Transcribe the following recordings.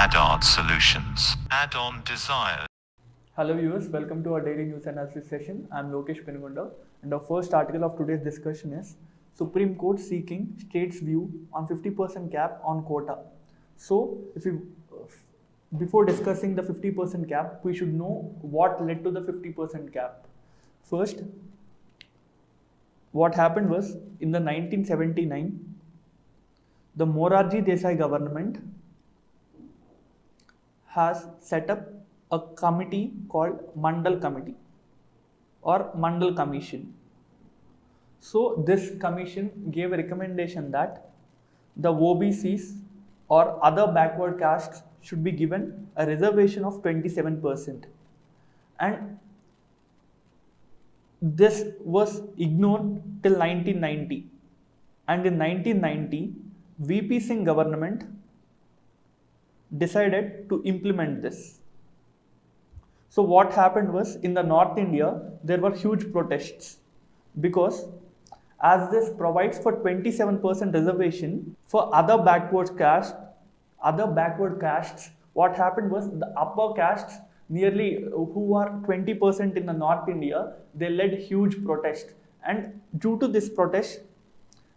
Add-on solutions. Add-on desires. Hello viewers, welcome to our daily news analysis session. I am Lokesh Penugonda and our first article of today's discussion is Supreme Court seeking states' view on 50% cap on quota. So, before discussing the 50% cap, we should know what led to the 50% cap. First, what happened was in the 1979, the Morarji Desai government has set up a committee called Mandal Committee or Mandal Commission. So this commission gave a recommendation that the OBCs or other backward castes should be given a reservation of 27%, and this was ignored till 1990, and in 1990 VP Singh government decided to implement this. So what happened was in the North India there were huge protests because as this provides for 27% reservation for other backward castes, what happened was the upper castes nearly who are 20% in the North India, they led huge protest, and due to this protest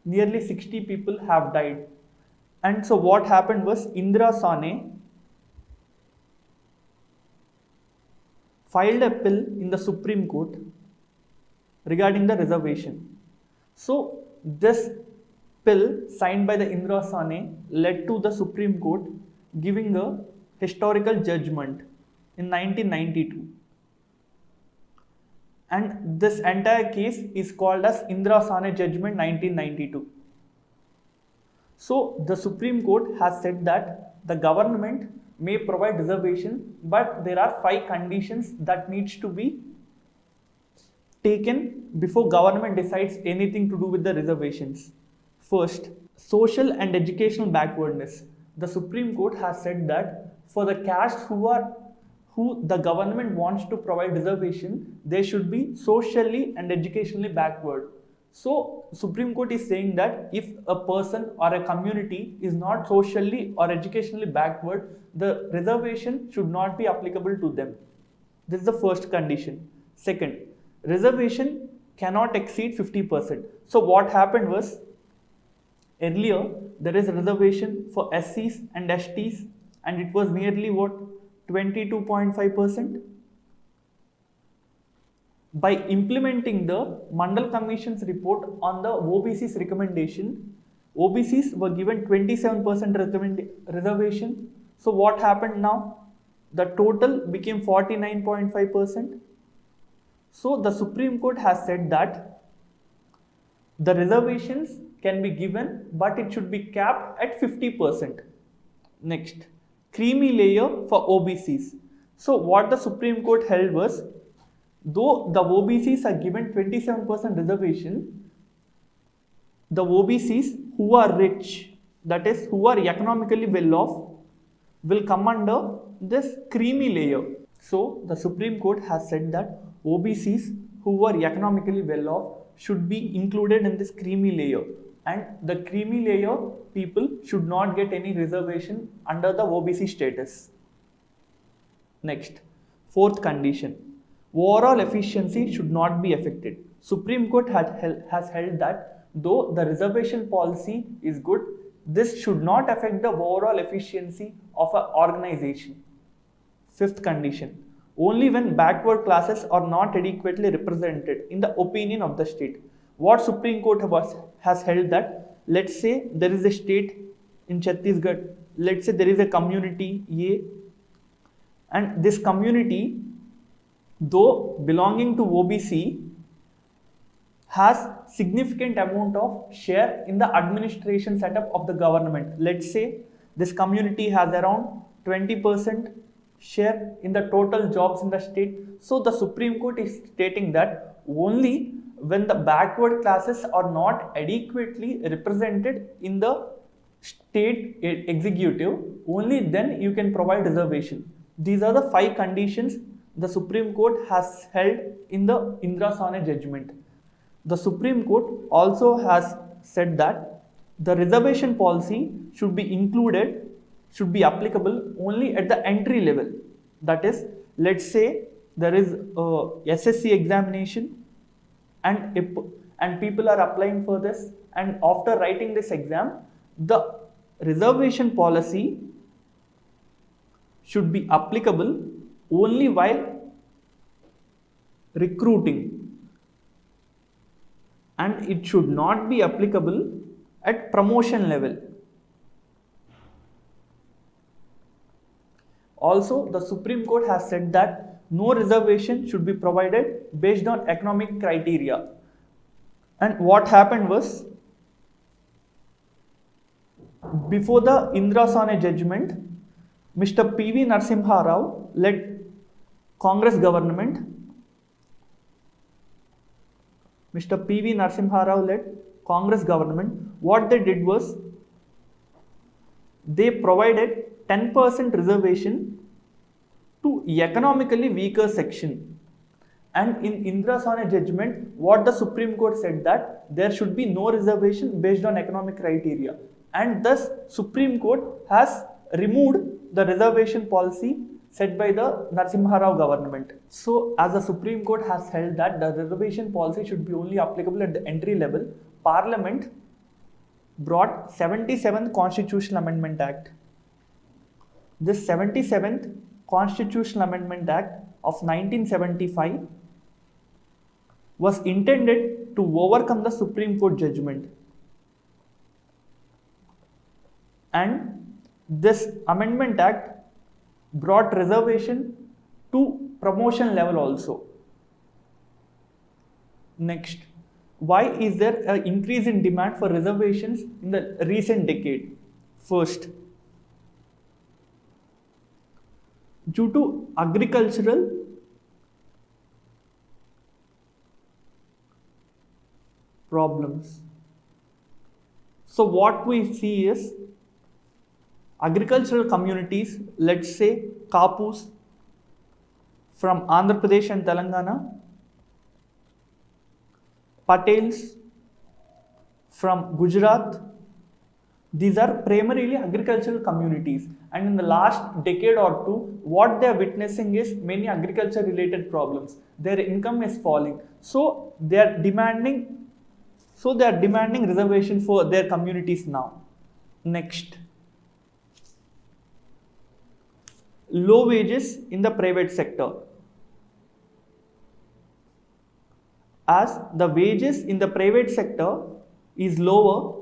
nearly 60 people have died. And so what happened was Indira Sane filed a bill in the Supreme Court regarding the reservation. So this bill signed by the Indira Sane led to the Supreme Court giving a historical judgment in 1992. And this entire case is called as Indira Sane Judgment 1992. So the Supreme Court has said that the government may provide reservation, but there are 5 conditions that needs to be taken before government decides anything to do with the reservations. First, social and educational backwardness. The Supreme Court has said that for the castes who the government wants to provide reservation, they should be socially and educationally backward. So Supreme Court is saying that if a person or a community is not socially or educationally backward, the reservation should not be applicable to them. This is the first condition. Second, reservation cannot exceed 50%. So what happened was earlier there is a reservation for SCs and STs and it was nearly 22.5%. By implementing the Mandal Commission's report on the OBC's recommendation, OBCs were given 27% reservation. So what happened now? The total became 49.5%. So the Supreme Court has said that the reservations can be given, but it should be capped at 50%. Next, creamy layer for OBCs. So what the Supreme Court held was, though the OBCs are given 27% reservation, the OBCs who are rich, that is who are economically well off, will come under this creamy layer. So the Supreme Court has said that OBCs who are economically well off should be included in this creamy layer, and the creamy layer people should not get any reservation under the OBC status. Next, fourth condition, overall efficiency should not be affected. Supreme Court has held that though the reservation policy is good, this should not affect the overall efficiency of an organization. Fifth condition, only when backward classes are not adequately represented in the opinion of the state. What Supreme Court has held that, let's say there is a state in Chhattisgarh, let's say there is a community A, and this community, though belonging to OBC, has significant amount of share in the administration setup of the government. Let's say this community has around 20% share in the total jobs in the state. So the Supreme Court is stating that only when the backward classes are not adequately represented in the state executive, only then you can provide reservation. These are the 5 conditions the Supreme Court has held in the Indira Sane judgment. The Supreme Court also has said that the reservation policy should be included should be applicable only at the entry level. That is, let's say there is a SSC examination and people are applying for this, and after writing this exam, the reservation policy should be applicable only while recruiting, and it should not be applicable at promotion level. Also, the Supreme Court has said that no reservation should be provided based on economic criteria. And what happened was, before the Indira Sawhney judgment, Mr. P.V. Narasimha Rao led Congress government. Mr. P.V. Narasimha Rao led Congress government. What they did was, they provided 10% reservation to economically weaker section. And in Indira Sawhney judgment, what the Supreme Court said that there should be no reservation based on economic criteria. And thus, Supreme Court has removed the reservation policy set by the Narasimha Rao government. So, as the Supreme Court has held that the reservation policy should be only applicable at the entry level, Parliament brought 77th Constitutional Amendment Act. This 77th Constitutional Amendment Act of 1975 was intended to overcome the Supreme Court judgment. And this Amendment Act brought reservation to promotion level also. Next, why is there an increase in demand for reservations in the recent decade? First, due to agricultural problems. So what we see is agricultural communities, let's say Kapus from Andhra Pradesh and Telangana, Patels from Gujarat. These are primarily agricultural communities, and in the last decade or two, what they are witnessing is many agriculture related problems. Their income is falling, so they are demanding reservation for their communities now. Next, low wages in the private sector. As the wages in the private sector is lower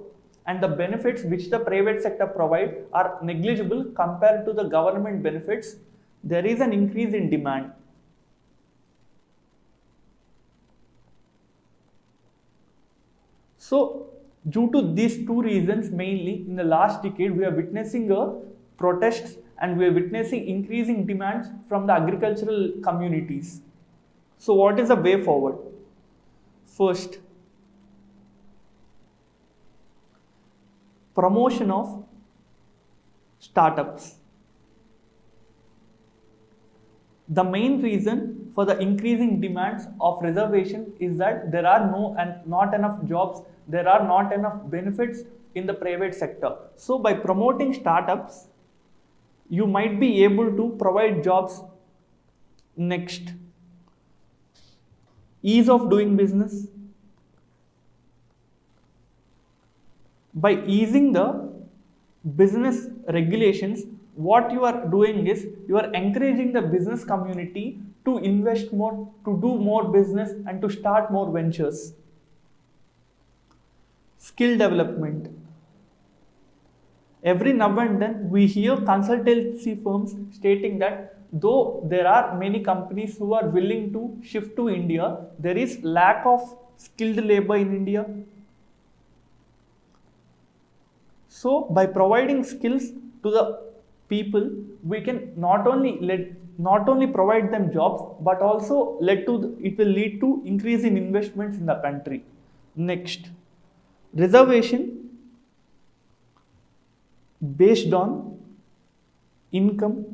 and the benefits which the private sector provide are negligible compared to the government benefits, there is an increase in demand. So, due to these two reasons mainly, in the last decade we are witnessing protests and we are witnessing increasing demands from the agricultural communities. So what is the way forward? First, promotion of startups. The main reason for the increasing demands of reservation is that there are not enough jobs, there are not enough benefits in the private sector. So by promoting startups, you might be able to provide jobs. Next, ease of doing business. By easing the business regulations, what you are doing is you are encouraging the business community to invest more, to do more business and to start more ventures. Skill development. Every now and then we hear consultancy firms stating that though there are many companies who are willing to shift to India, there is lack of skilled labor in India. So by providing skills to the people, we can not only provide them jobs, but also it will lead to increase in investments in the country. Next, reservation based on income.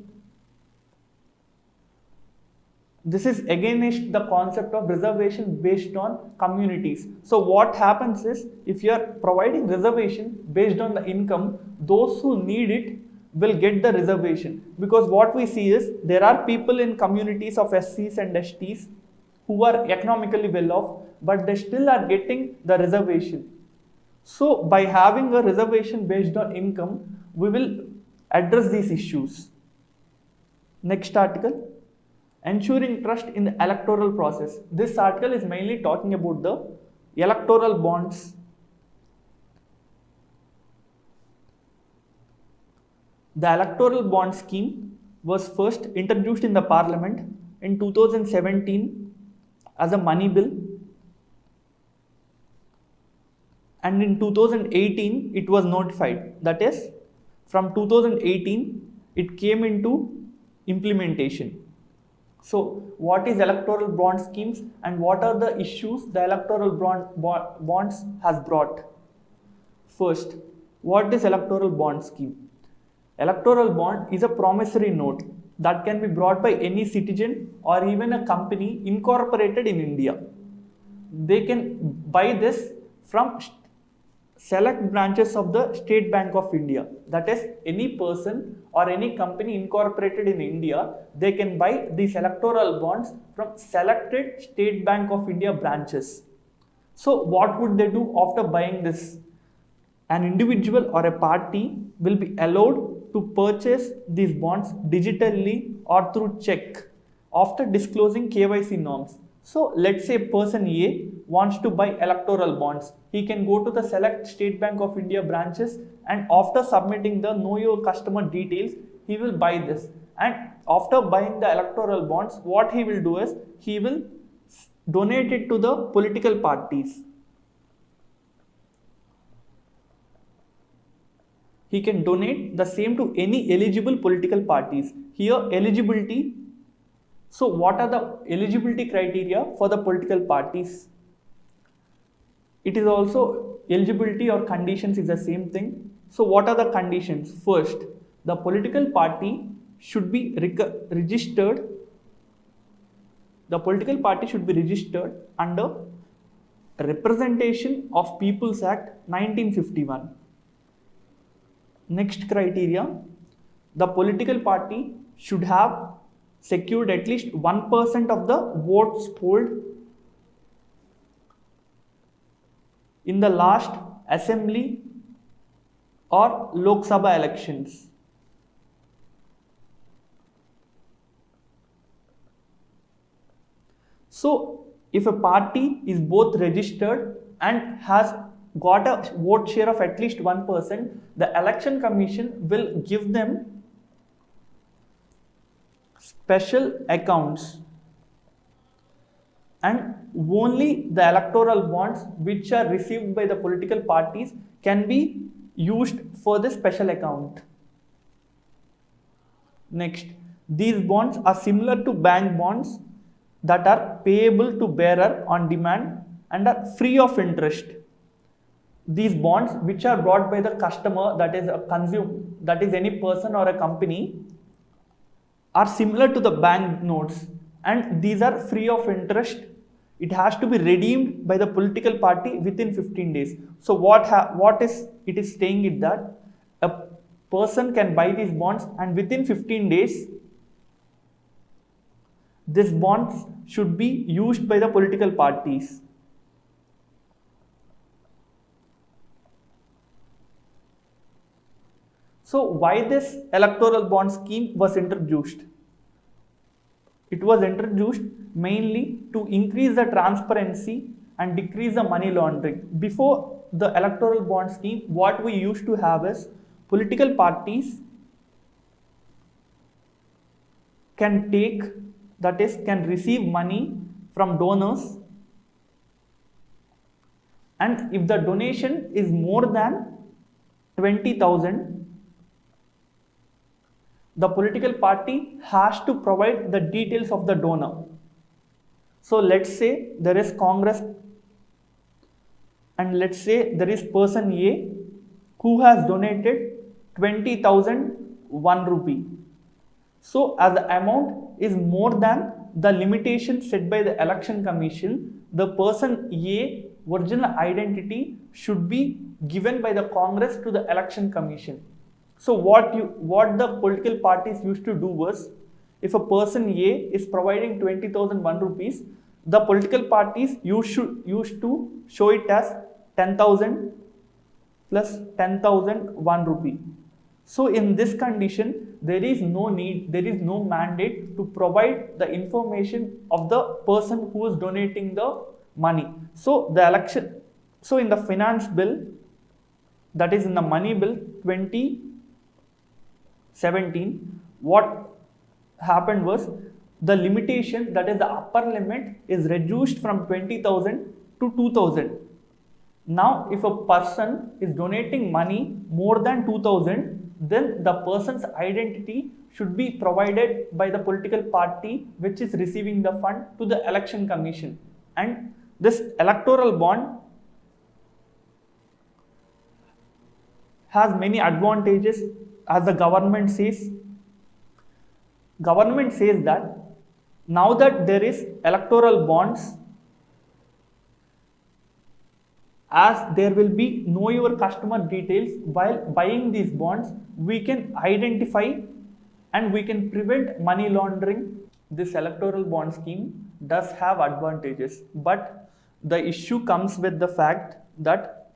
This is against the concept of reservation based on communities. So what happens is, if you are providing reservation based on the income, those who need it will get the reservation, because what we see is there are people in communities of SCs and STs who are economically well off, but they still are getting the reservation. So by having a reservation based on income, we will address these issues. Next article, ensuring trust in the electoral process. This article is mainly talking about the electoral bonds. The electoral bond scheme was first introduced in the parliament in 2017 as a money bill, and in 2018 it was notified. That is, from 2018 it came into implementation. So what is electoral bond schemes and what are the issues the electoral bonds has brought? First, what is electoral bond scheme? Electoral bond is a promissory note that can be brought by any citizen or even a company incorporated in India. They can buy this from select branches of the State Bank of India. That is, any person or any company incorporated in India, they can buy these electoral bonds from selected State Bank of India branches. So what would they do after buying this? An individual or a party will be allowed to purchase these bonds digitally or through check after disclosing KYC norms. So let's say person A wants to buy electoral bonds. He can go to the select State Bank of India branches, and after submitting the know your customer details, he will buy this. And after buying the electoral bonds, what he will do is he will donate it to the political parties. He can donate the same to any eligible political parties. Here eligibility. So what are the eligibility criteria for the political parties? It is also eligibility or conditions is the same thing. So what are the conditions? First, the political party should be registered. The political party should be registered under Representation of People's Act 1951. Next criteria, the political party should have secured at least 1% of the votes polled in the last assembly or Lok Sabha elections. So if a party is both registered and has got a vote share of at least 1%, the election commission will give them special accounts, and only the electoral bonds which are received by the political parties can be used for the special account. Next, these bonds are similar to bank bonds that are payable to bearer on demand and are free of interest. These bonds which are brought by the customer, that is a consumer, that is any person or a company, are similar to the bank notes, and these are free of interest. It has to be redeemed by the political party within 15 days. So it is saying it that a person can buy these bonds, and within 15 days these bonds should be used by the political parties. So why this electoral bond scheme was introduced? It was introduced mainly to increase the transparency and decrease the money laundering. Before the electoral bond scheme, what we used to have is political parties can take, that is, can receive money from donors, and if the donation is more than 20,000, the political party has to provide the details of the donor. So let's say there is Congress, and let's say there is person A who has donated 20,001 rupee. So as the amount is more than the limitation set by the election commission, the person A original identity should be given by the Congress to the election commission. So what the political parties used to do was, if a person A is providing 20,001 rupees, the political parties used to show it as 10,000 plus 10,001 rupee. So in this condition, there is no mandate to provide the information of the person who is donating the money. So in the finance bill, that is in the money bill 2017, what happened was, the limitation, that is the upper limit, is reduced from 20,000 to 2,000. Now if a person is donating money more than 2,000, then the person's identity should be provided by the political party which is receiving the fund to the election commission. And this electoral bond has many advantages, as the government says. Government says that now that there is electoral bonds, as there will be know your customer details while buying these bonds, we can identify and we can prevent money laundering. This electoral bond scheme does have advantages, but the issue comes with the fact that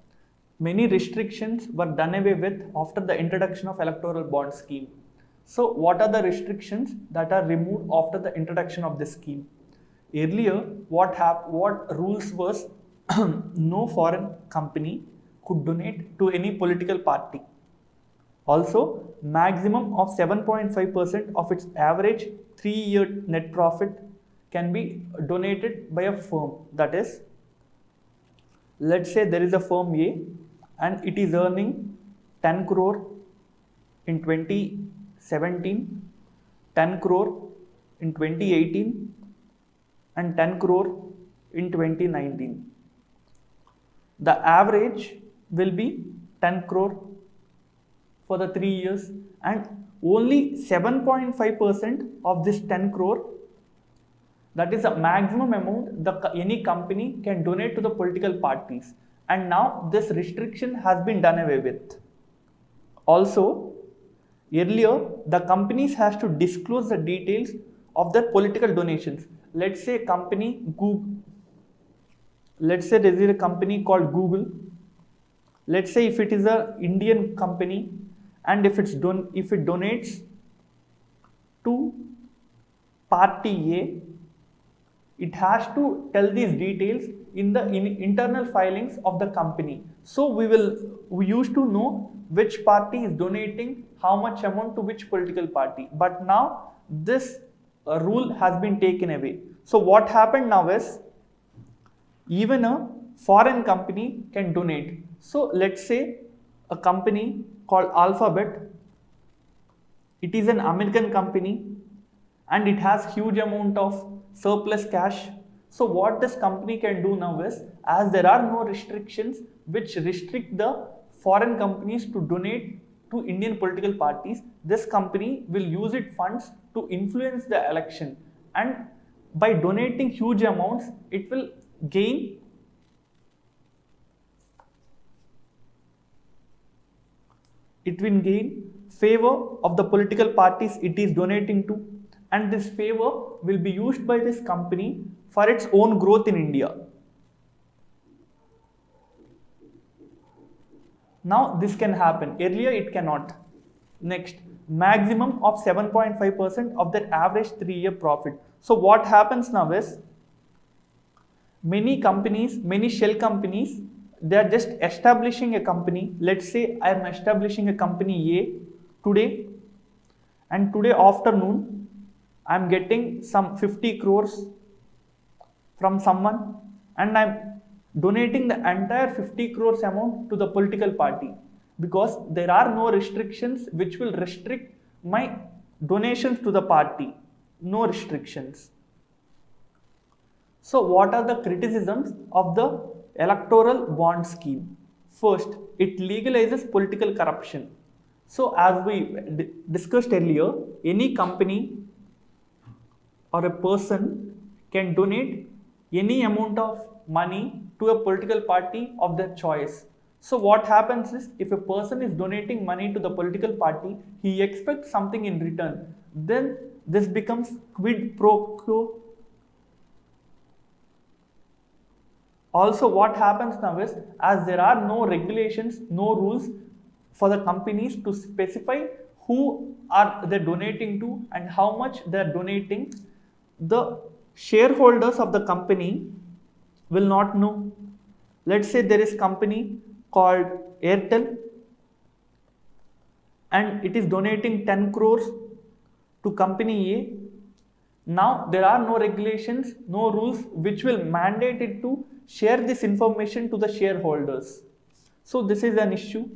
many restrictions were done away with after the introduction of electoral bond scheme. So what are the restrictions that are removed after the introduction of this scheme? Earlier, what rules was, no foreign company could donate to any political party. Also, maximum of 7.5% of its average 3-year net profit can be donated by a firm. That is, let's say there is a firm A and it is earning 10 crore in 2017, 10 crore in 2018 and 10 crore in 2019. The average will be 10 crore for the 3 years, and only 7.5% of this 10 crore, that is a maximum amount any company can donate to the political parties. And now this restriction has been done away with. Also, earlier the companies has to disclose the details of their political donations. Let's say company Google. Let's say there is a company called Google. Let's say if it is an Indian company and if it donates to party A, it has to tell these details in the internal filings of the company. So we used to know which party is donating how much amount to which political party. But now this rule has been taken away. So what happened now is, even a foreign company can donate. So let's say a company called Alphabet, it is an American company and it has huge amount of surplus cash. So what this company can do now is, as there are no restrictions which restrict the foreign companies to donate to Indian political parties, this company will use its funds to influence the election, and by donating huge amounts, it will gain favor of the political parties it is donating to, and this favor will be used by this company for its own growth in India. Now this can happen. Earlier it cannot. Next, maximum of 7.5% of their average 3-year profit. So what happens now is, many companies, many shell companies, they are just establishing a company. Let's say I am establishing a company A today, and today afternoon I am getting some 50 crores from someone, and I am donating the entire 50 crores amount to the political party, because there are no restrictions which will restrict my donations to the party. No restrictions. So what are the criticisms of the electoral bond scheme? First, it legalizes political corruption. So as we discussed earlier, any company or a person can donate any amount of money to a political party of their choice. So what happens is, if a person is donating money to the political party, he expects something in return. Then this becomes quid pro quo. Also, what happens now is, as there are no regulations, no rules for the companies to specify who are they donating to and how much they are donating, the shareholders of the company will not know. Let's say there is company called Airtel and it is donating 10 crores to company A. Now there are no regulations, no rules which will mandate it to share this information to the shareholders. So this is an issue.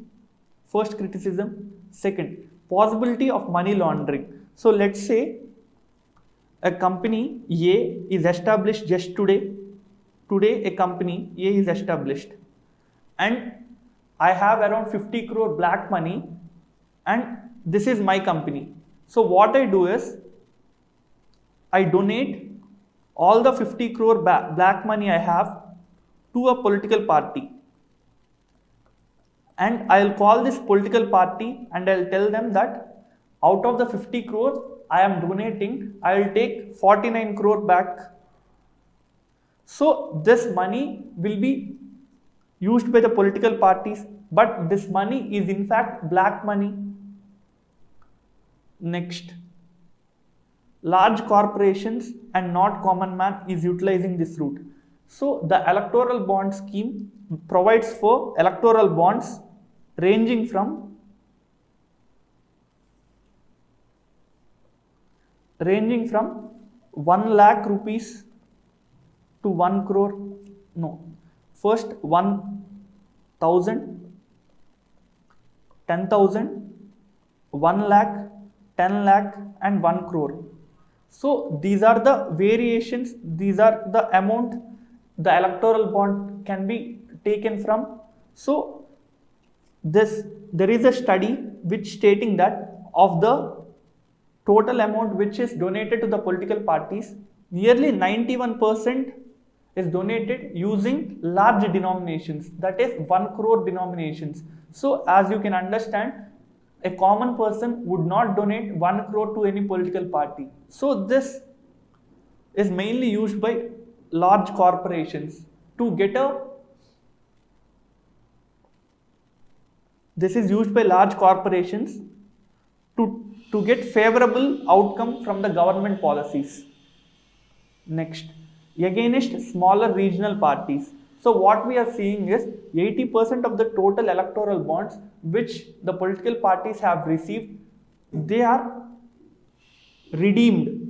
First criticism. Second, possibility of money laundering. So let's say a company A is established just today. Today a company A is established and I have around 50 crore black money and this is my company. So what I do is, I donate all the 50 crore black money I have to a political party. And I'll call this political party and I'll tell them that out of the 50 crore I am donating, I'll take 49 crore back. So this money will be used by the political parties, but this money is in fact black money. Next, large corporations and not common man is utilizing this route. So the electoral bond scheme provides for electoral bonds ranging from 1 lakh rupees to 1 crore. No, first 1,000, 10,000, 1 lakh, 10 lakh and 1 crore. So these are the variations, these are the amount the electoral bond can be taken from. So there is a study which stating that of the total amount which is donated to the political parties, nearly 91% is donated using large denominations, that is 1 crore denominations. So as you can understand, a common person would not donate 1 crore to any political party. So this is mainly used by large corporations to get to get favorable outcome from the government policies. Next, against smaller regional parties. So what we are seeing is 80% of the total electoral bonds which the political parties have received, they are redeemed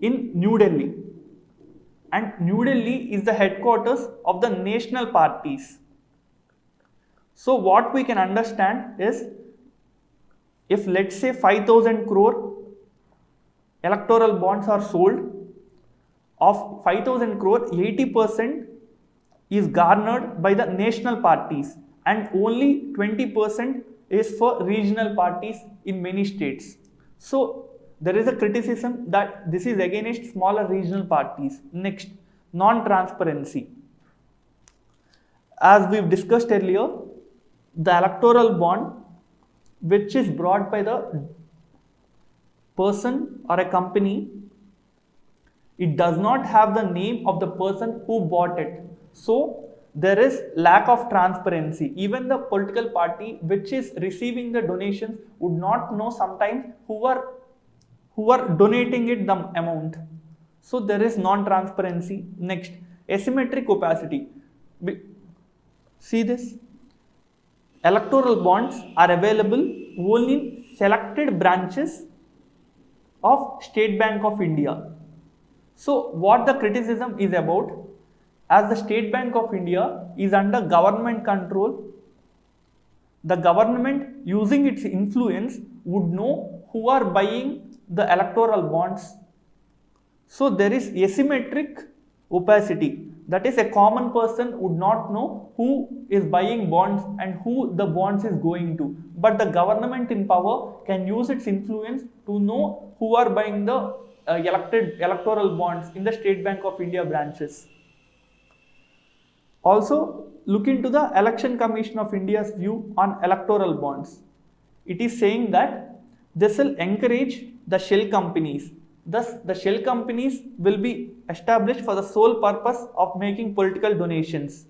in New Delhi. And New Delhi is the headquarters of the national parties. So what we can understand is, if let's say 5,000 crore electoral bonds are sold, of 5,000 crore, 80% is garnered by the national parties and only 20% is for regional parties in many states. So there is a criticism that this is against smaller regional parties. Next, non-transparency. As we've discussed earlier, the electoral bond which is brought by the person or a company, it does not have the name of the person who bought it. So there is lack of transparency. Even the political party which is receiving the donations would not know sometimes who are donating it the amount. So there is non-transparency. Next, asymmetric opacity. See this? Electoral bonds are available only in selected branches of State Bank of India. So what the criticism is about, as the State Bank of India is under government control, the government using its influence would know who are buying the electoral bonds. So there is asymmetric opacity, that is a common person would not know who is buying bonds and who the bonds is going to, but the government in power can use its influence to know who are buying the electoral bonds in the State Bank of India branches. Also, look into the Election Commission of India's view on electoral bonds. It is saying that this will encourage the shell companies. Thus, the shell companies will be established for the sole purpose of making political donations.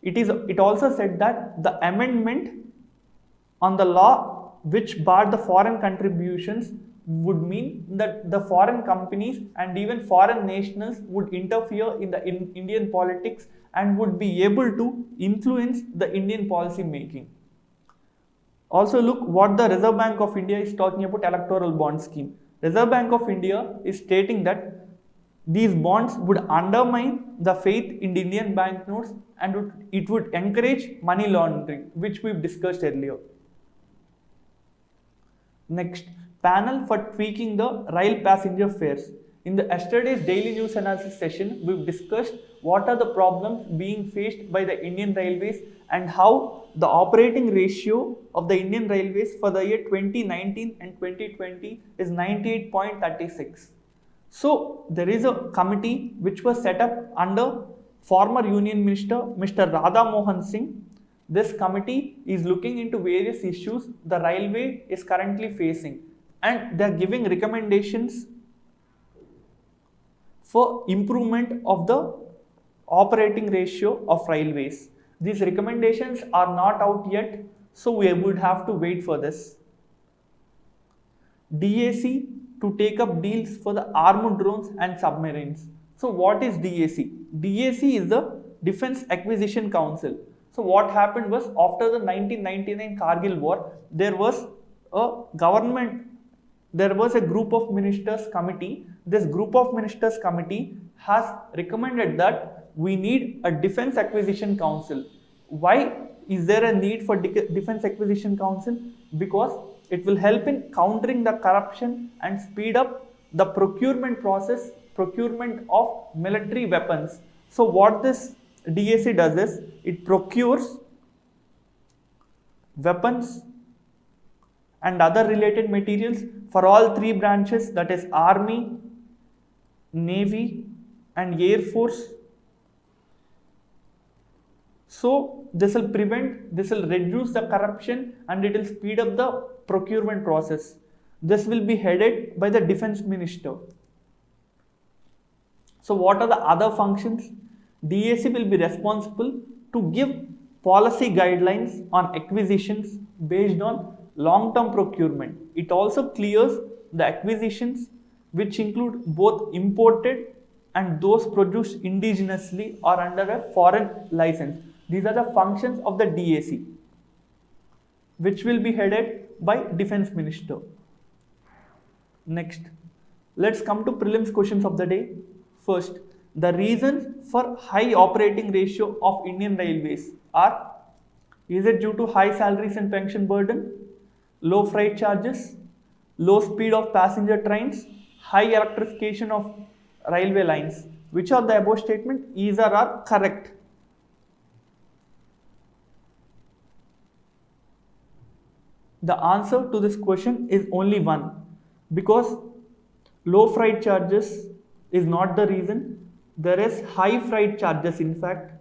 It also said that the amendment on the law which barred the foreign contributions would mean that the foreign companies and even foreign nationals would interfere in the Indian politics and would be able to influence the Indian policy making. Also, look what the Reserve Bank of India is talking about electoral bond scheme. Reserve Bank of India is stating that these bonds would undermine the faith in Indian banknotes and it would encourage money laundering, which we've discussed earlier. Next, panel for tweaking the rail passenger fares. In the yesterday's daily news analysis session, we've discussed what are the problems being faced by the Indian Railways and how the operating ratio of the Indian Railways for the year 2019 and 2020 is 98.36. So, there is a committee which was set up under former Union Minister Mr. Radha Mohan Singh. This committee is looking into various issues the railway is currently facing and they are giving recommendations for improvement of the operating ratio of railways. These recommendations are not out yet, so we would have to wait for this. DAC to take up deals for the armed drones and submarines. So what is DAC? DAC is the Defense Acquisition Council. So what happened was after the 1999 Kargil war, there was a group of ministers committee. This group of ministers committee has recommended that we need a Defense Acquisition Council. Why is there a need for Defense Acquisition Council? Because it will help in countering the corruption and speed up the procurement process, procurement of military weapons. So what this DAC does is, it procures weapons and other related materials for all three branches, that is Army, Navy and Air Force. So this will reduce the corruption and it will speed up the procurement process. This will be headed by the Defense Minister. So what are the other functions? DAC will be responsible to give policy guidelines on acquisitions based on long-term procurement. It also clears the acquisitions which include both imported and those produced indigenously or under a foreign license. These are the functions of the DAC, which will be headed by Defense Minister. Next, let's come to prelims questions of the day. First, the reasons for high operating ratio of Indian Railways are: is it due to high salaries and pension burden, low freight charges, low speed of passenger trains, high electrification of railway lines? Which of the above statement either are correct? The answer to this question is only one, because low freight charges is not the reason. There is high freight charges, in fact,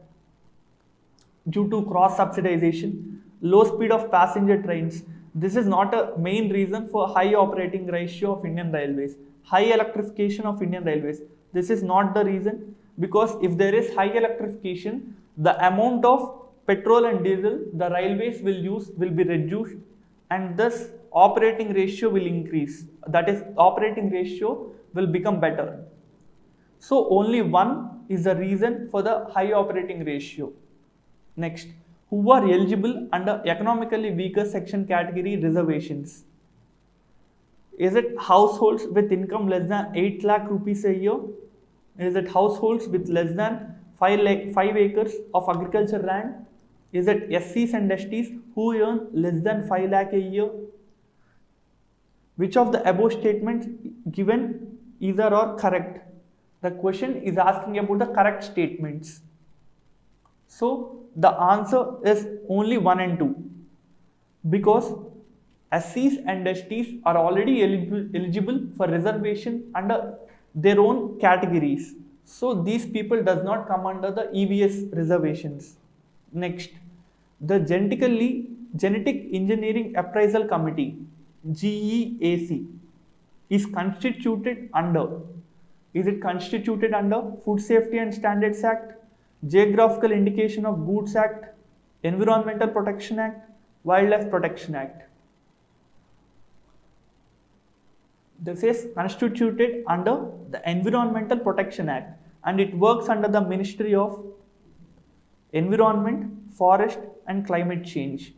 due to cross subsidization, low speed of passenger trains. This is not a main reason for high operating ratio of Indian Railways. High electrification of Indian Railways, this is not the reason, because if there is high electrification, the amount of petrol and diesel the railways will use will be reduced and thus operating ratio will increase. That is, operating ratio will become better. So only one is the reason for the high operating ratio. Next, who are eligible under economically weaker section category reservations? Is it households with income less than 8 lakh rupees a year? Is it households with less than 5 acres of agriculture land? Is it SCs and STs who earn less than 5 lakh a year? Which of the above statements given either are correct? The question is asking about the correct statements. So the answer is only 1 and 2, because SCs and STs are already eligible for reservation under their own categories. So these people does not come under the EVS reservations. Next, the Genetic Engineering Appraisal Committee, GEAC, is constituted under. Is it constituted under Food Safety and Standards Act, Geographical Indication of Goods Act, Environmental Protection Act, Wildlife Protection Act? This is constituted under the Environmental Protection Act, and it works under the Ministry of Environment, Forest and Climate Change.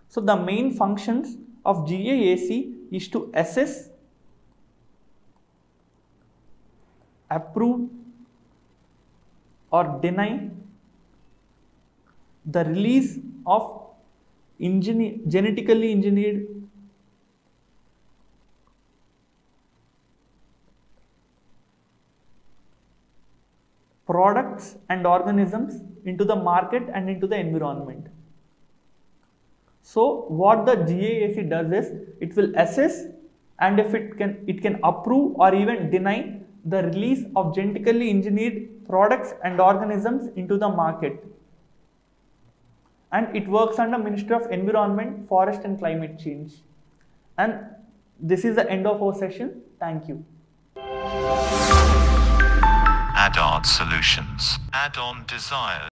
So the main functions of GEAC is to assess, approve or deny the release of genetically engineered products and organisms into the market and into the environment. So what the GEAC does is it will assess, and if it can approve or even deny the release of genetically engineered products and organisms into the market. And it works under Ministry of Environment, Forest and Climate Change. And this is the end of our session. Thank you. Add-on solutions. Add-on desired.